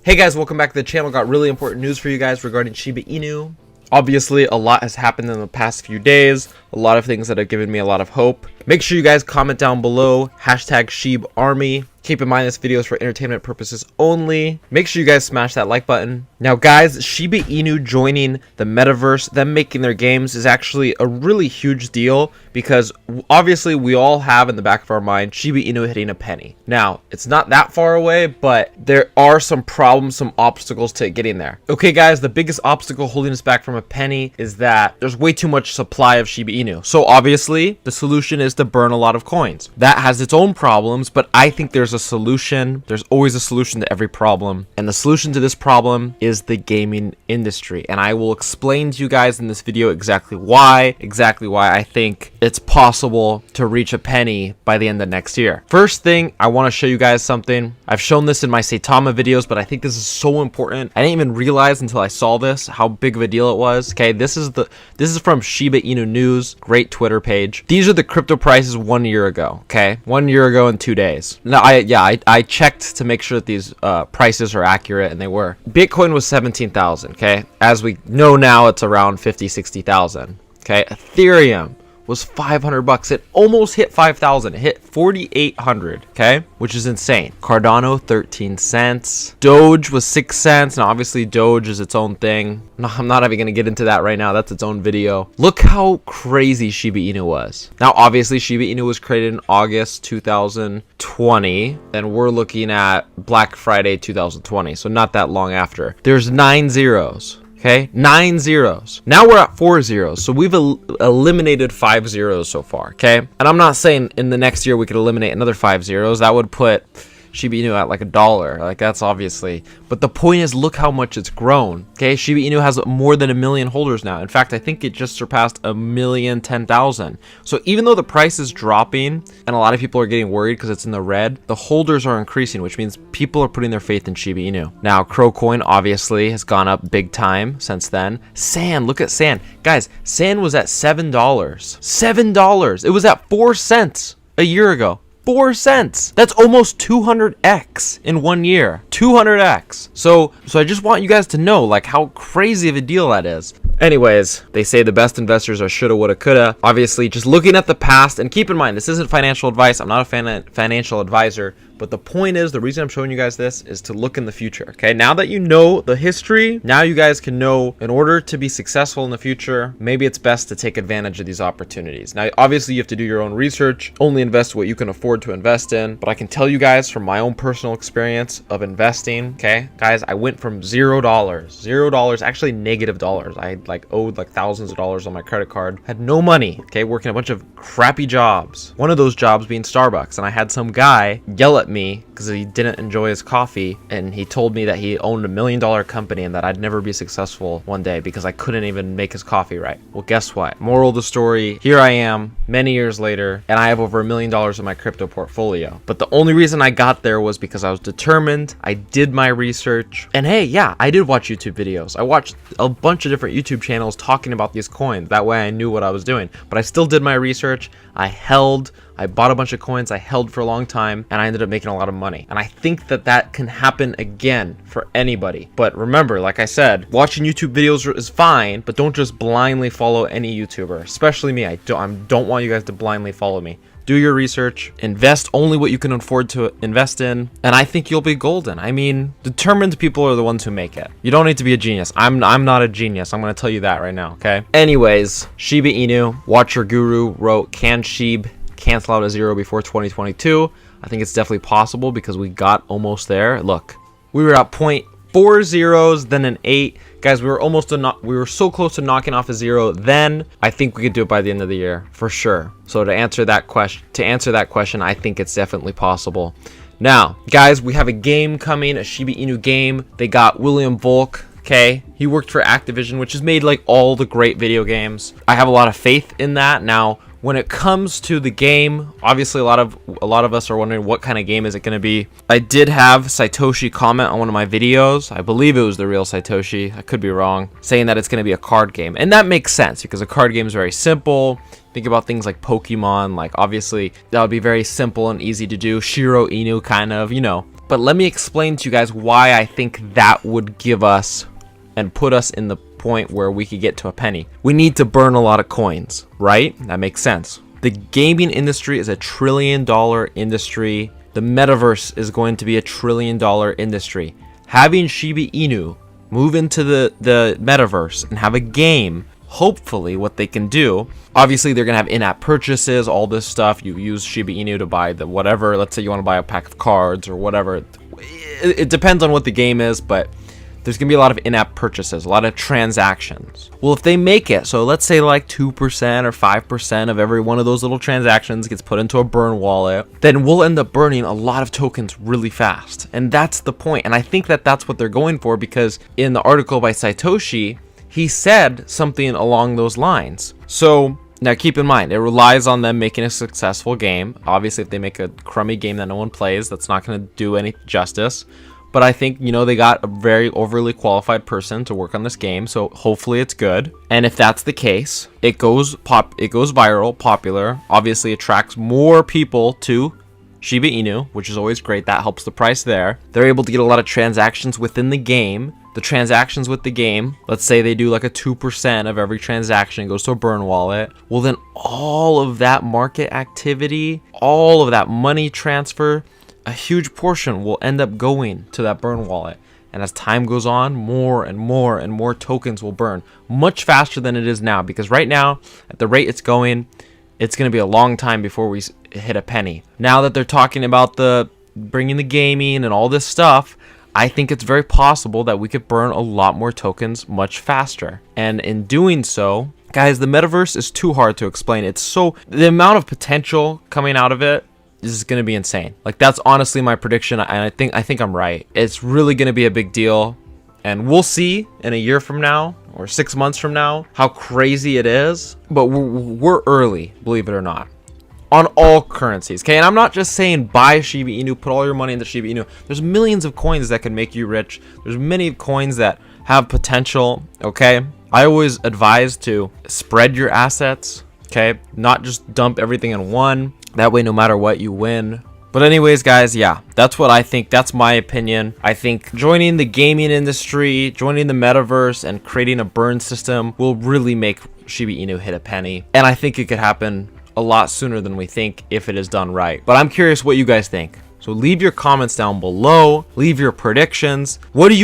Hey guys, welcome back to the channel. Got really important news for you guys regarding Shiba Inu. Obviously, a lot has happened in the past few days. A lot of things that have given me a lot of hope. Make sure you guys comment down below, hashtag ShibArmy. Keep in mind this video is for entertainment purposes only. Make sure you guys smash that like button. Now guys, Shiba Inu joining the Metaverse, them making their games is actually a really huge deal because obviously we all have in the back of our mind Shiba Inu hitting a penny. Now, it's not that far away, but there are some problems, some obstacles to getting there. Okay guys, the biggest obstacle holding us back from a penny is that there's way too much supply of Shiba Inu. So obviously, the solution is to burn a lot of coins. That has its own problems, but I think there's a solution. There's always a solution to every problem. And the solution to this problem is the gaming industry. And I will explain to you guys in this video exactly why I think it's possible to reach a penny by the end of next year. First thing, I want to show you guys something. I've shown this in my Saitama videos, but I think this is so important. I didn't even realize until I saw this how big of a deal it was. Okay, this is from Shiba Inu News, great Twitter page. These are the crypto prices 1 year ago. Okay, 1 year ago in 2 days. Now, I checked to make sure that these prices are accurate, and they were. Bitcoin was 17,000. Okay, as we know now, it's around 50-60,000. Okay, Ethereum was 500 bucks. It almost hit 5,000. It hit 4,800. Okay, which is insane. Cardano 13 cents. Doge was 6 cents. Now obviously Doge is its own thing. No, I'm not even gonna get into that right now. That's its own video. Look how crazy Shiba Inu was. Now obviously Shiba Inu was created in August 2020, and we're looking at Black Friday 2020, so not that long after. There's 9 zeros. Okay, 9 zeros. Now we're at 4 zeros. So we've eliminated 5 zeros so far. Okay, and I'm not saying in the next year we could eliminate another 5 zeros. That would put Shiba Inu at like $1. Like, that's obviously. But the point is, look how much it's grown. Okay, Shiba Inu has more than 1 million holders now. In fact, I think it just surpassed 1,010,000. So even though the price is dropping and a lot of people are getting worried because it's in the red, the holders are increasing, which means people are putting their faith in Shiba Inu. Now, Crow Coin obviously has gone up big time since then. Sand, look at Sand. Guys, Sand was at $7. $7. It was at 4 cents a year ago. 4 cents. That's almost 200x in 1 year. 200x. So I just want you guys to know like how crazy of a deal that is. Anyways, they say the best investors are shoulda, woulda, coulda. Obviously, just looking at the past, and keep in mind, this isn't financial advice. I'm not a financial advisor, but the point is, the reason I'm showing you guys this is to look in the future. Okay, now that you know the history, now you guys can know in order to be successful in the future, maybe it's best to take advantage of these opportunities. Now, obviously, you have to do your own research, only invest what you can afford to invest in. But I can tell you guys from my own personal experience of investing, okay, guys, I went from $0, actually negative dollars. I owed like thousands of dollars on my credit card, had no money, okay, working a bunch of crappy jobs. One of those jobs being Starbucks, and I had some guy yell at me because he didn't enjoy his coffee, and he told me that he owned $1 million company and that I'd never be successful one day because I couldn't even make his coffee right. Well, guess what? Moral of the story, here I am many years later, and I have over $1 million in my crypto portfolio. But the only reason I got there was because I was determined. I did my research, and hey, yeah, I did watch YouTube videos. I watched a bunch of different YouTube channels talking about these coins. That way I knew what I was doing, but I still did my research. I bought a bunch of coins, I held for a long time, and I ended up making a lot of money. And I think that that can happen again for anybody. But remember, like I said, watching YouTube videos is fine, but don't just blindly follow any YouTuber, especially me. I don't want you guys to blindly follow me. Do your research, invest only what you can afford to invest in, and I think you'll be golden. I mean, determined people are the ones who make it. You don't need to be a genius. I'm not a genius. I'm going to tell you that right now, okay? Anyways, Shiba Inu, Watcher Guru wrote, can Shib cancel out a zero before 2022? I think it's definitely possible because we got almost there. Look, we were at 0.4 zeros, then an 8. Guys, we were so close to knocking off a 0. Then I think we could do it by the end of the year for sure. So to answer that question, I think it's definitely possible. Now, guys, we have a game coming, a Shiba Inu game. They got William Volk. Okay, he worked for Activision, which has made like all the great video games. I have a lot of faith in that. Now, when it comes to the game, obviously a lot of us are wondering what kind of game is it going to be. I did have Satoshi comment on one of my videos. I believe it was the real Satoshi. I could be wrong, saying that it's going to be a card game. And that makes sense because a card game is very simple. Think about things like Pokemon, like obviously that would be very simple and easy to do. Shiro Inu kind of, you know. But let me explain to you guys why I think that would give us and put us in the point where we could get to a penny. We need to burn a lot of coins, right? That makes sense. The gaming industry is a $1 trillion industry. The metaverse is going to be a $1 trillion industry. Having Shiba Inu move into the metaverse and have a game, hopefully what they can do, obviously they're gonna have in-app purchases, all this stuff. You use Shiba Inu to buy the whatever. Let's say you want to buy a pack of cards or whatever. It depends on what the game is, but there's gonna be a lot of in-app purchases, a lot of transactions. Well, if they make it, so let's say like 2% or 5% of every one of those little transactions gets put into a burn wallet, then we'll end up burning a lot of tokens really fast. And that's the point. And I think that that's what they're going for, because in the article by Satoshi, he said something along those lines. So now keep in mind, it relies on them making a successful game. Obviously, if they make a crummy game that no one plays, that's not going to do any justice. But I think, you know, they got a very overly qualified person to work on this game, so hopefully it's good. And if that's the case, it goes viral, popular, obviously attracts more people to Shiba Inu, which is always great. That helps the price there. They're able to get a lot of transactions within the game. The transactions with the game, let's say they do like a 2% of every transaction goes to a burn wallet. Well, then all of that market activity, all of that money transfer, a huge portion will end up going to that burn wallet. And as time goes on, more and more and more tokens will burn much faster than it is now, because right now at the rate it's going to be a long time before we hit a penny. Now that they're talking about bringing the gaming and all this stuff, I think it's very possible that we could burn a lot more tokens much faster. And in doing so, guys, the metaverse is too hard to explain. The amount of potential coming out of it is going to be insane. Like, that's honestly my prediction, and I think I'm right. It's really going to be a big deal, and we'll see in a year from now or 6 months from now how crazy it is. But we're early, believe it or not, on all currencies. Okay, and I'm not just saying buy Shiba Inu, put all your money into Shiba Inu. There's millions of coins that can make you rich. There's many coins that have potential. Okay, I always advise to spread your assets. Okay, not just dump everything in one. That way, no matter what, you win. But anyways, guys, yeah, that's what I think. That's my opinion. I think joining the gaming industry, joining the metaverse, and creating a burn system will really make Shiba Inu hit a penny. And I think it could happen a lot sooner than we think if it is done right. But I'm curious what you guys think. So leave your comments down below. Leave your predictions. What do you